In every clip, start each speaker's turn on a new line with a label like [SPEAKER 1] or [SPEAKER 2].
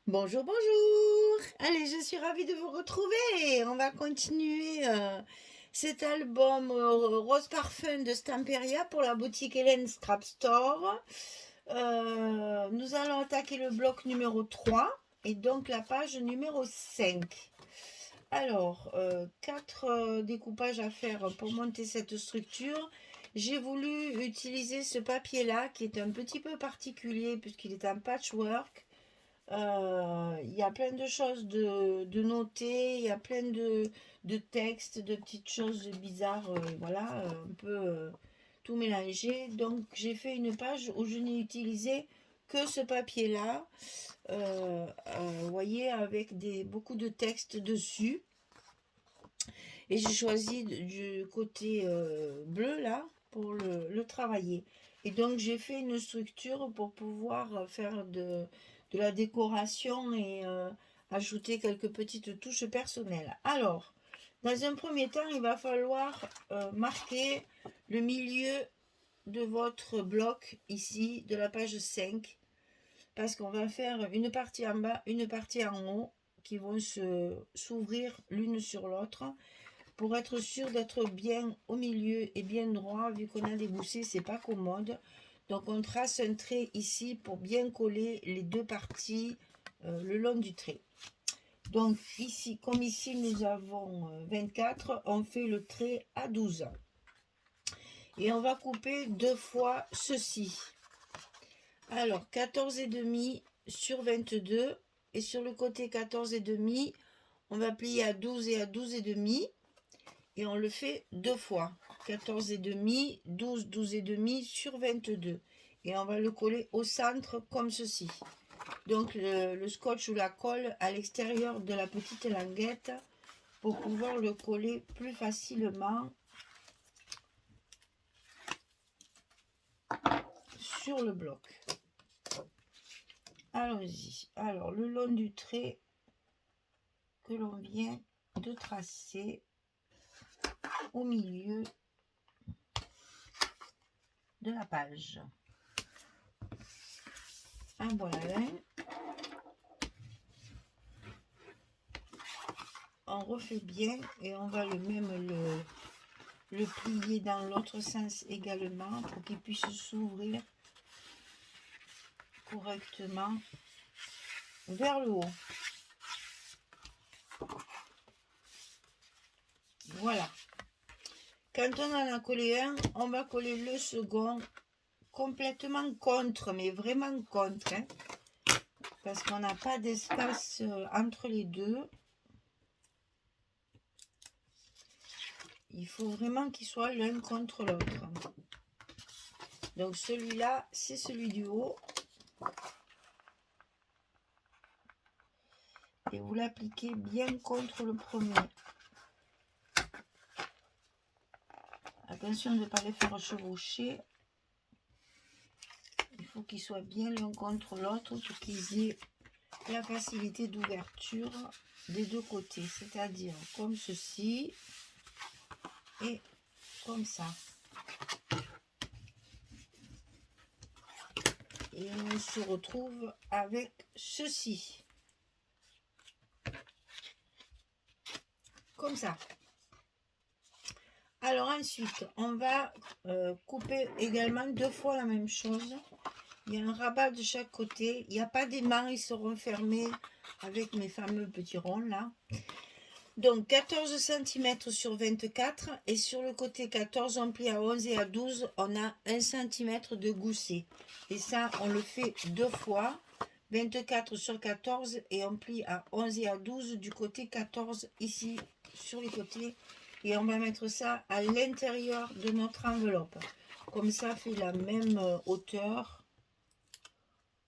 [SPEAKER 1] Bonjour, bonjour. Allez, je suis ravie de vous retrouver. On va continuer cet album Rose Parfum de Stamperia pour la boutique Hélène Scrap Store. Nous allons attaquer le bloc numéro 3 et donc la page numéro 5. Alors, 4 découpages à faire pour monter cette structure. J'ai voulu utiliser ce papier-là qui est un petit peu particulier puisqu'il est un patchwork. Il y a plein de choses de noter, il y a plein de textes, de petites choses bizarres, voilà, un peu tout mélangé. Donc j'ai fait une page où je n'ai utilisé que ce papier-là, vous voyez, avec beaucoup de textes dessus. Et j'ai choisi du côté bleu là pour le travailler. Et donc j'ai fait une structure pour pouvoir faire de la décoration et ajouter quelques petites touches personnelles. Alors, dans un premier temps, il va falloir marquer le milieu de votre bloc ici, de la page 5, parce qu'on va faire une partie en bas, une partie en haut, qui vont s'ouvrir l'une sur l'autre pour être sûr d'être bien au milieu et bien droit. Vu qu'on a des goussets, c'est pas commode, donc on trace un trait ici pour bien coller les deux parties le long du trait. Donc ici, comme ici nous avons 24, on fait le trait à 12 et on va couper deux fois ceci. Alors 14 et demi sur 22, et sur le côté 14 et demi on va plier à 12 et à 12 et demi. Et on le fait deux fois, 14 et demi, 12, 12 et demi sur 22. Et on va le coller au centre comme ceci. Donc le scotch ou la colle à l'extérieur de la petite languette pour pouvoir le coller plus facilement sur le bloc. Allons-y. Alors le long du trait que l'on vient de tracer au milieu de la page. Un voilà un. On refait bien et on va le plier dans l'autre sens également pour qu'il puisse s'ouvrir correctement vers le haut. Voilà. Quand on en a collé un, on va coller le second complètement contre, mais vraiment contre, hein, parce qu'on n'a pas d'espace entre les deux. Il faut vraiment qu'ils soient l'un contre l'autre. Donc celui-là, c'est celui du haut. Et vous l'appliquez bien contre le premier. Attention de ne pas les faire chevaucher. Il faut qu'ils soient bien l'un contre l'autre pour qu'ils aient la facilité d'ouverture des deux côtés. C'est-à-dire comme ceci et comme ça. Et on se retrouve avec ceci. Comme ça. Alors ensuite, on va couper également deux fois la même chose. Il y a un rabat de chaque côté. Il n'y a pas d'aimants, ils seront fermés avec mes fameux petits ronds là. Donc 14 cm sur 24, et sur le côté 14 on plie à 11 et à 12 on a 1 cm de gousset. Et ça on le fait deux fois, 24 sur 14, et on plie à 11 et à 12 du côté 14 ici sur les côtés. Et on va mettre ça à l'intérieur de notre enveloppe. Comme ça fait la même hauteur,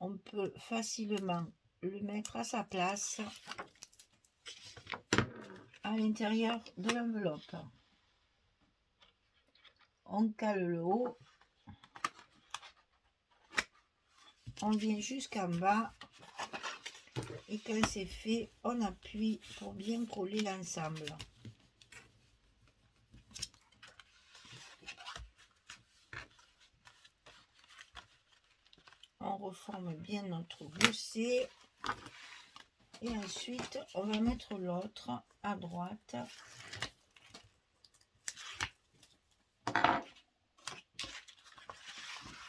[SPEAKER 1] on peut facilement le mettre à sa place à l'intérieur de l'enveloppe. On cale le haut, on vient jusqu'en bas, et quand c'est fait, on appuie pour bien coller l'ensemble. On reforme bien notre gousset Et ensuite, on va mettre l'autre à droite.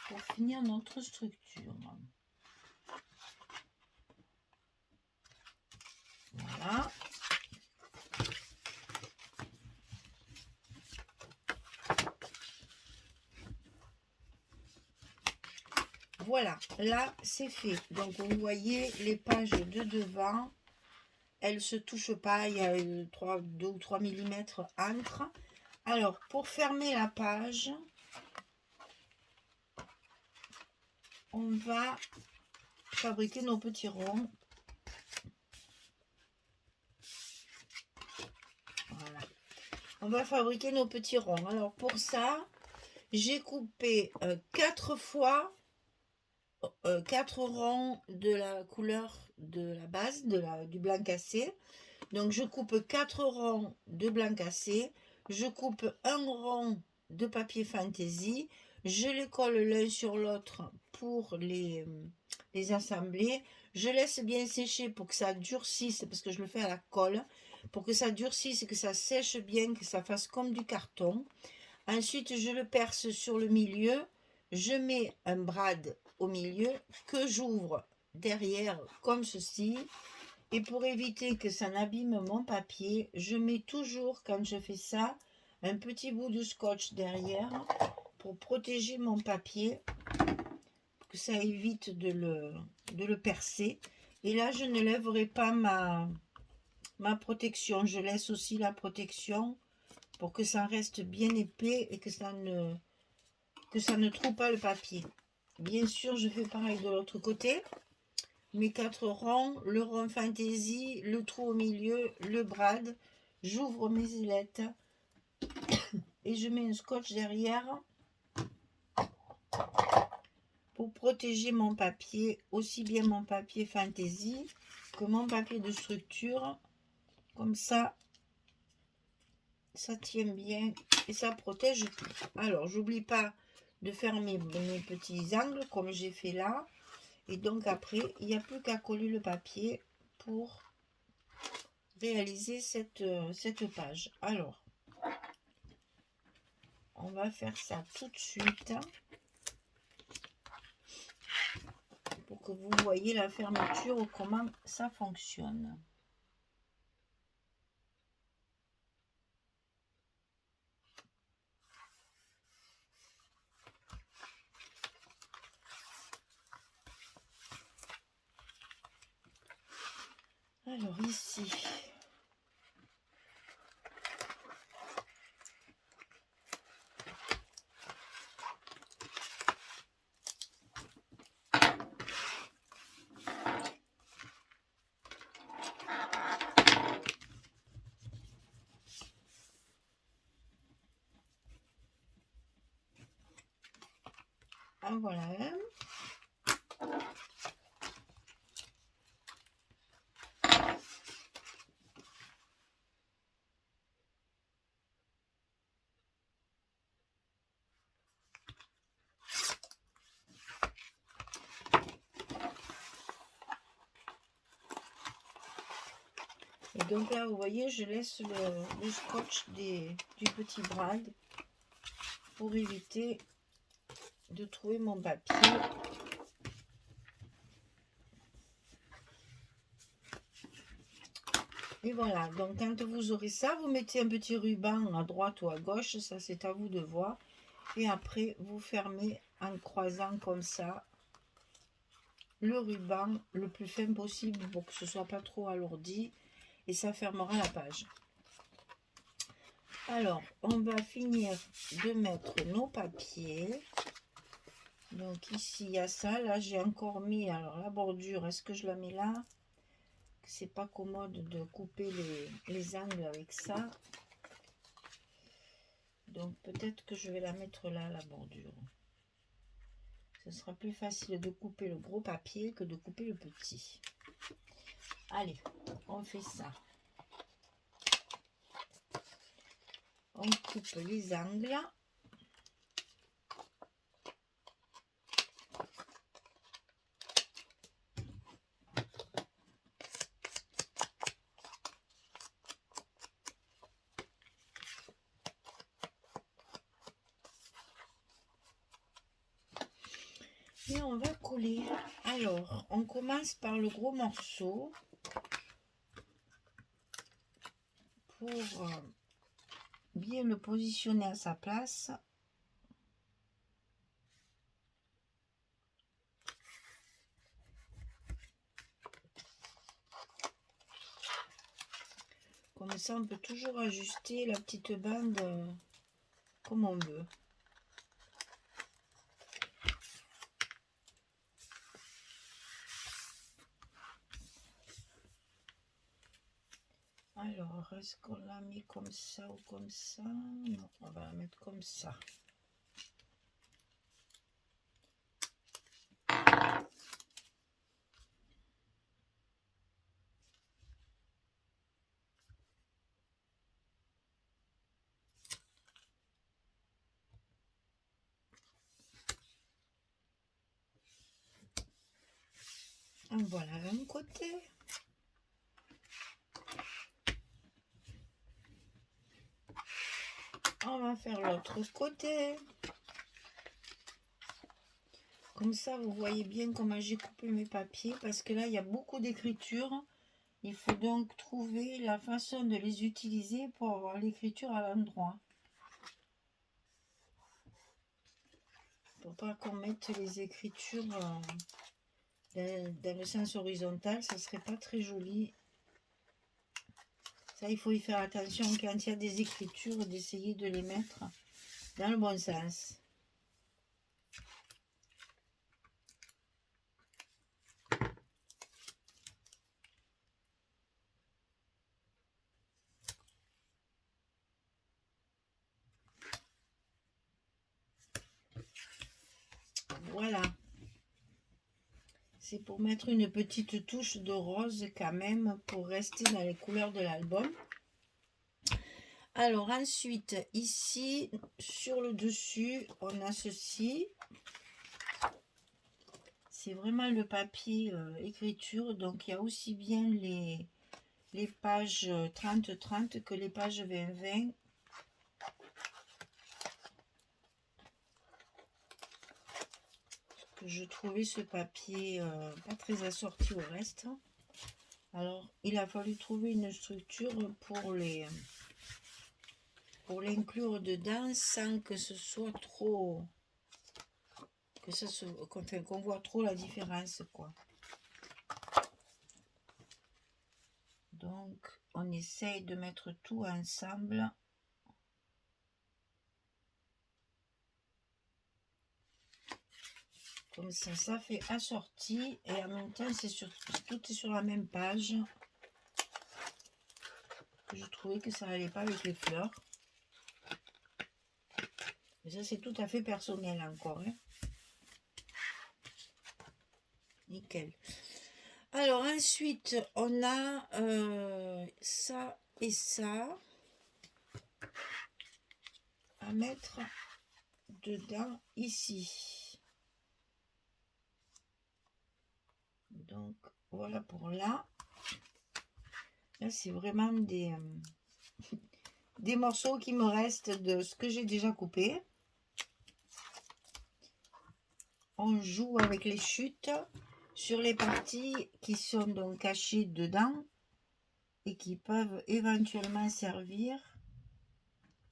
[SPEAKER 1] Pour finir notre structure. Voilà. Voilà, là c'est fait. Donc vous voyez les pages de devant, elles ne se touchent pas, il y a 2 ou 3 mm entre. Alors pour fermer la page, on va fabriquer nos petits ronds. Voilà. On va fabriquer nos petits ronds. Alors pour ça, j'ai coupé 4 fois 4 ronds de la couleur de la base, du blanc cassé. Donc je coupe 4 ronds de blanc cassé, je coupe un rond de papier fantaisie, je les colle l'un sur l'autre pour les assembler. Je laisse bien sécher pour que ça durcisse, parce que je le fais à la colle, pour que ça durcisse, que ça sèche bien, que ça fasse comme du carton. Ensuite, je le perce sur le milieu, je mets un brad au milieu que j'ouvre derrière comme ceci. Et pour éviter que ça n'abîme mon papier, je mets toujours, quand je fais ça, un petit bout de scotch derrière pour protéger mon papier, pour que ça évite de le percer. Et là, je ne lèverai pas ma protection. Je laisse aussi la protection pour que ça reste bien épais et que ça ne troue pas le papier. Bien sûr, je fais pareil de l'autre côté. Mes 4 ronds, le rond fantaisie, le trou au milieu, le brad. J'ouvre mes ailettes et je mets un scotch derrière pour protéger mon papier, aussi bien mon papier fantaisie que mon papier de structure. Comme ça, ça tient bien et ça protège tout. Alors, j'oublie pas de fermer mes petits angles comme j'ai fait là. Et donc après, il n'y a plus qu'à coller le papier pour réaliser cette page. Alors, on va faire ça tout de suite pour que vous voyez la fermeture, comment ça fonctionne. Alors ici, en voilà un. Et donc là, vous voyez, je laisse le scotch du petit brad pour éviter de trouver mon papier. Et voilà, donc quand vous aurez ça, vous mettez un petit ruban à droite ou à gauche, ça c'est à vous de voir. Et après, vous fermez en croisant comme ça le ruban le plus fin possible pour que ce soit pas trop alourdi. Et ça fermera la page. Alors, on va finir de mettre nos papiers. Donc ici, il y a ça. Là, j'ai encore mis, alors la bordure, est-ce que je la mets là? C'est pas commode de couper les angles avec ça. Donc peut-être que je vais la mettre là, la bordure. Ce sera plus facile de couper le gros papier que de couper le petit. Allez, on fait ça. On coupe les angles. coller. Alors, on commence par le gros morceau pour bien le positionner à sa place. Comme ça, on peut toujours ajuster la petite bande comme on veut. Alors, est-ce qu'on l'a mis comme ça ou comme ça? Non, on va la mettre comme ça. Voilà un côté. On va faire l'autre côté. Comme ça, vous voyez bien comment j'ai coupé mes papiers. Parce que là, il y a beaucoup d'écriture. Il faut donc trouver la façon de les utiliser pour avoir l'écriture à l'endroit. Pour pas qu'on mette les écritures dans le sens horizontal, ça serait pas très joli. Ça, il faut y faire attention quand il y a des écritures, d'essayer de les mettre dans le bon sens. Voilà. C'est pour mettre une petite touche de rose quand même, pour rester dans les couleurs de l'album. Alors ensuite, ici, sur le dessus, on a ceci. C'est vraiment le papier écriture, donc il y a aussi bien les pages 30-30 que les pages 20-20. Je trouvais ce papier pas très assorti au reste. Alors, il a fallu trouver une structure pour l'inclure dedans sans que ce soit trop... qu'on voit trop la différence, quoi. Donc, on essaye de mettre tout ensemble. Comme ça fait assorti et en même temps, tout est sur la même page. Je trouvais que ça n'allait pas avec les fleurs. Mais ça, c'est tout à fait personnel encore. Hein. Nickel. Alors ensuite, on a ça et ça à mettre dedans ici. Donc voilà pour là. Là, c'est vraiment des morceaux qui me restent de ce que j'ai déjà coupé. On joue avec les chutes sur les parties qui sont donc cachées dedans et qui peuvent éventuellement servir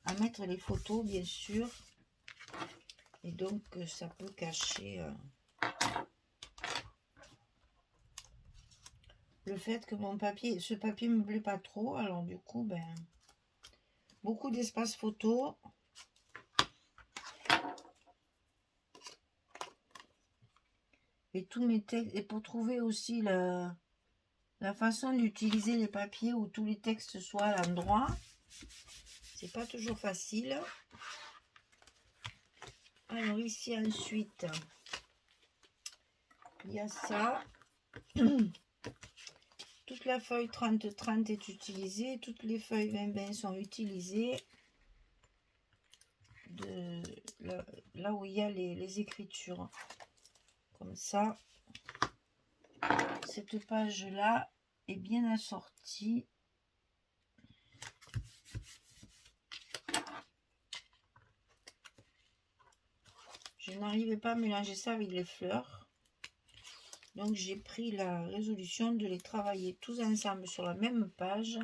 [SPEAKER 1] à mettre les photos, bien sûr. Et donc, ça peut cacher le fait que ce papier me plaît pas trop. Alors du coup, beaucoup d'espace photo. Et tous mes textes, et pour trouver aussi la façon d'utiliser les papiers où tous les textes soient à l'endroit, c'est pas toujours facile. Alors ici ensuite, il y a ça. Toute la feuille 30-30 est utilisée, toutes les feuilles 20-20 sont utilisées. Là où il y a les écritures. Comme ça, cette page là est bien assortie. Je n'arrivais pas à mélanger ça avec les fleurs. Donc j'ai pris la résolution de les travailler tous ensemble sur la même page.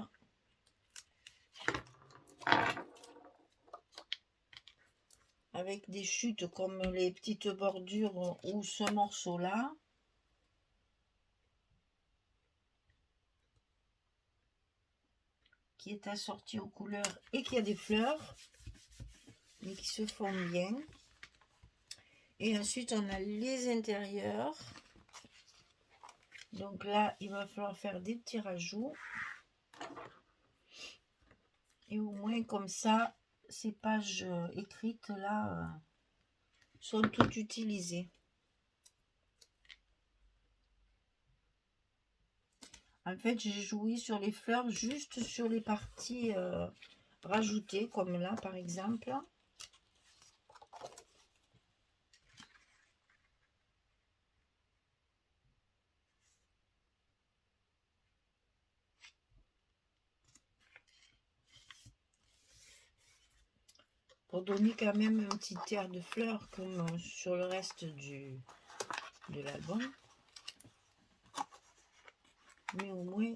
[SPEAKER 1] Avec des chutes comme les petites bordures ou ce morceau-là. Qui est assorti aux couleurs et qui a des fleurs. Mais qui se font bien. Et ensuite on a les intérieurs. Donc là, il va falloir faire des petits rajouts. Et au moins comme ça, ces pages écrites là sont toutes utilisées. En fait, j'ai joué sur les fleurs juste sur les parties rajoutées, comme là par exemple. Pour donner quand même un petit air de fleurs comme sur le reste de l'album. Mais au moins,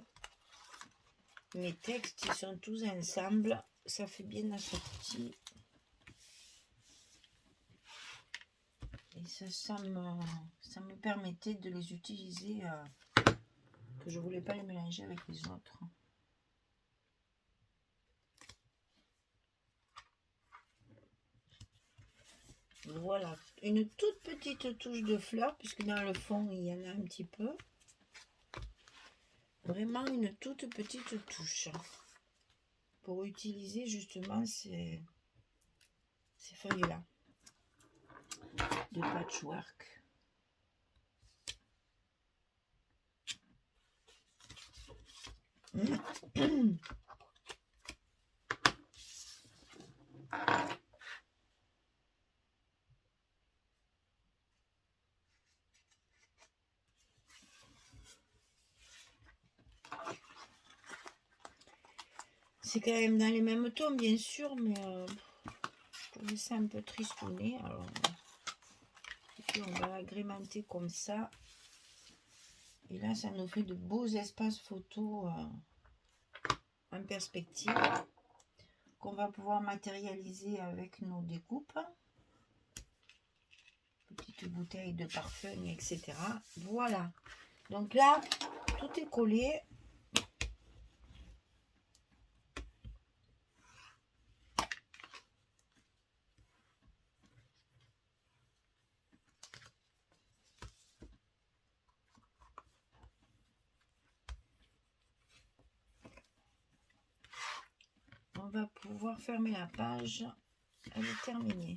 [SPEAKER 1] mes textes, ils sont tous ensemble. Ça fait bien assorti. Et ça me permettait de les utiliser, que je voulais pas les mélanger avec les autres. Voilà, une toute petite touche de fleur, puisque dans le fond, il y en a un petit peu. Vraiment une toute petite touche. Pour utiliser justement ces feuilles-là de patchwork. C'est quand même dans les mêmes tons, bien sûr, mais je trouvais ça un peu tristouné. Alors, et puis on va l'agrémenter comme ça. Et là, ça nous fait de beaux espaces photos en perspective qu'on va pouvoir matérialiser avec nos découpes. Petites bouteilles de parfum, etc. Voilà. Donc là, tout est collé. On va pouvoir fermer la page. Elle est terminée.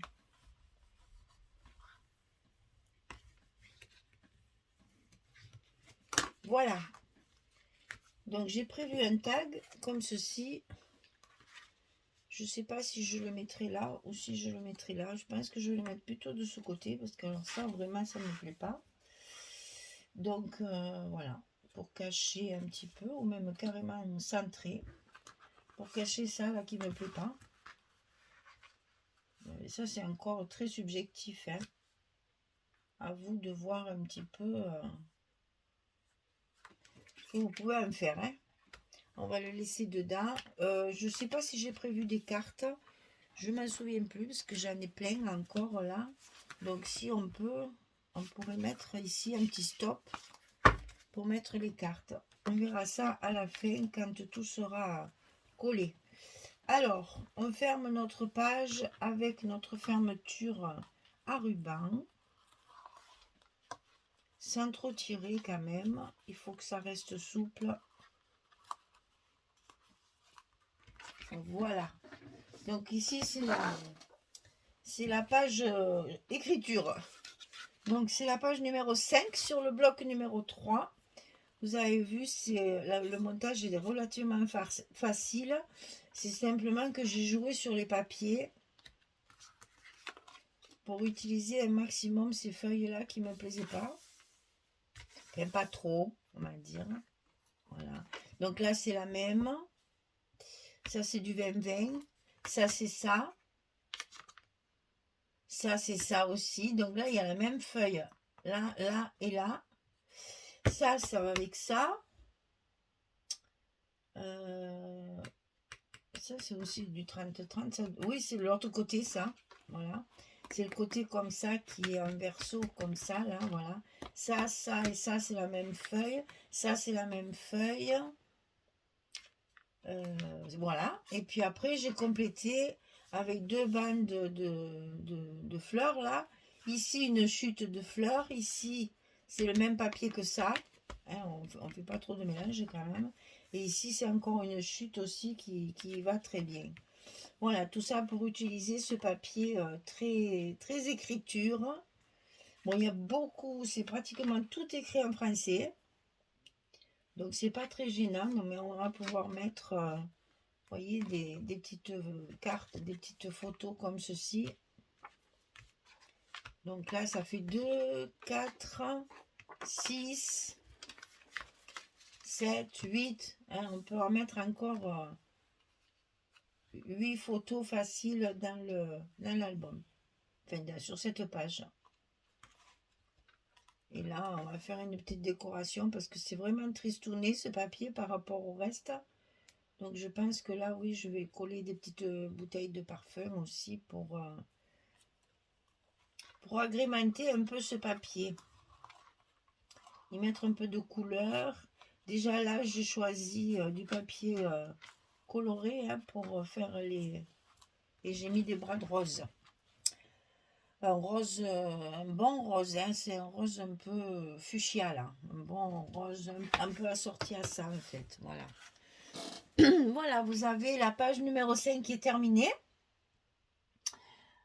[SPEAKER 1] Voilà. Donc j'ai prévu un tag comme ceci. Je ne sais pas si je le mettrai là ou si je le mettrai là. Je pense que je vais le mettre plutôt de ce côté parce que alors ça vraiment ça ne me plaît pas. Donc voilà, pour cacher un petit peu ou même carrément centrer. Pour cacher ça là qui ne me plaît pas. Et ça c'est encore très subjectif. Hein. À vous de voir un petit peu ce que vous pouvez en faire. Hein. On va le laisser dedans. Je ne sais pas si j'ai prévu des cartes. Je ne m'en souviens plus parce que j'en ai plein encore là. Donc si on peut, on pourrait mettre ici un petit stop pour mettre les cartes. On verra ça à la fin quand tout sera collé. Alors, on ferme notre page avec notre fermeture à ruban. Sans trop tirer quand même. Il faut que ça reste souple. Voilà. Donc ici, c'est la page écriture. Donc c'est la page numéro 5 sur le bloc numéro 3. Vous avez vu, le montage est relativement facile. C'est simplement que j'ai joué sur les papiers pour utiliser un maximum ces feuilles-là qui ne me plaisaient pas. Enfin, pas trop, on va dire. Voilà. Donc là, c'est la même. Ça, c'est du 20-20. Ça, c'est ça. Ça, c'est ça aussi. Donc là, il y a la même feuille. Là, là et là. Ça va avec ça. Euh, Ça, c'est aussi du 30-30. Oui, c'est de l'autre côté, ça. Voilà. C'est le côté comme ça qui est un verso comme ça, là, voilà. Ça et ça, c'est la même feuille. Ça, c'est la même feuille. Euh, voilà. Et puis après, j'ai complété avec deux bandes de fleurs, là. Ici, une chute de fleurs. Ici, c'est le même papier que ça. Hein, on ne fait pas trop de mélange quand même. Et ici, c'est encore une chute aussi qui va très bien. Voilà, tout ça pour utiliser ce papier très, très écriture. Bon, il y a beaucoup, c'est pratiquement tout écrit en français. Donc, c'est pas très gênant, mais on va pouvoir mettre, voyez, des petites cartes, des petites photos comme ceci. Donc là, ça fait 2, 4, 6, 7, 8. Hein, on peut en mettre encore 8 photos faciles dans l'album. Enfin, sur cette page. Et là, on va faire une petite décoration parce que c'est vraiment tristouné ce papier par rapport au reste. Donc je pense que là, oui, je vais coller des petites bouteilles de parfum aussi pour agrémenter un peu ce papier. Y mettre un peu de couleur. Déjà là, j'ai choisi du papier coloré hein, pour faire les... Et j'ai mis des bras de rose. Un rose, un bon rose, hein, c'est un rose un peu fuchsia là. Un bon rose, un peu assorti à ça en fait. Voilà. Voilà, vous avez la page numéro 5 qui est terminée.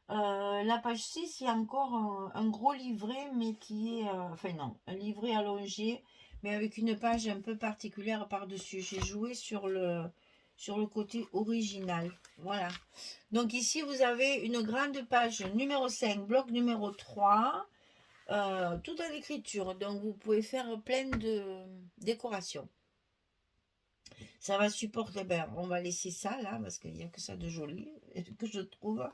[SPEAKER 1] La page 6, il y a encore un gros livret, mais qui est... enfin non, un livret allongé, mais avec une page un peu particulière par-dessus. J'ai joué sur le côté original. Voilà. Donc ici, vous avez une grande page numéro 5, bloc numéro 3, tout en écriture. Donc vous pouvez faire plein de décorations. Ça va supporter, ben, on va laisser ça là, parce qu'il n'y a que ça de joli, que je trouve.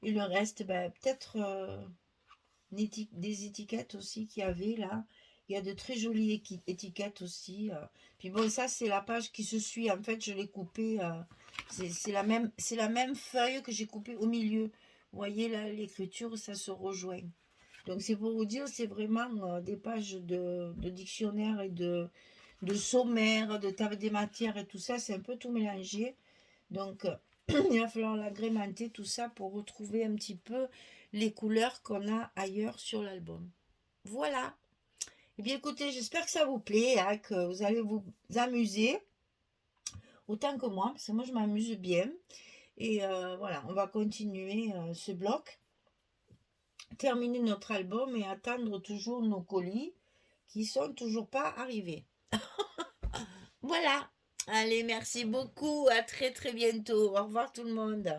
[SPEAKER 1] Et le reste, ben, peut-être des étiquettes aussi qu'il y avait là. Il y a de très jolies étiquettes aussi. Puis bon, ça c'est la page qui se suit. En fait, je l'ai coupée. C'est la même feuille que j'ai coupée au milieu. Vous voyez là, l'écriture, ça se rejoint. Donc c'est pour vous dire, c'est vraiment des pages de dictionnaire et de sommaire, de table des matières et tout ça. C'est un peu tout mélangé. Donc il va falloir l'agrémenter tout ça pour retrouver un petit peu les couleurs qu'on a ailleurs sur l'album. Voilà. Eh bien écoutez, j'espère que ça vous plaît, hein, que vous allez vous amuser autant que moi, parce que moi je m'amuse bien. Et voilà, on va continuer ce bloc, terminer notre album et attendre toujours nos colis qui sont toujours pas arrivés. Voilà. Allez, merci beaucoup. À très très bientôt. Au revoir tout le monde.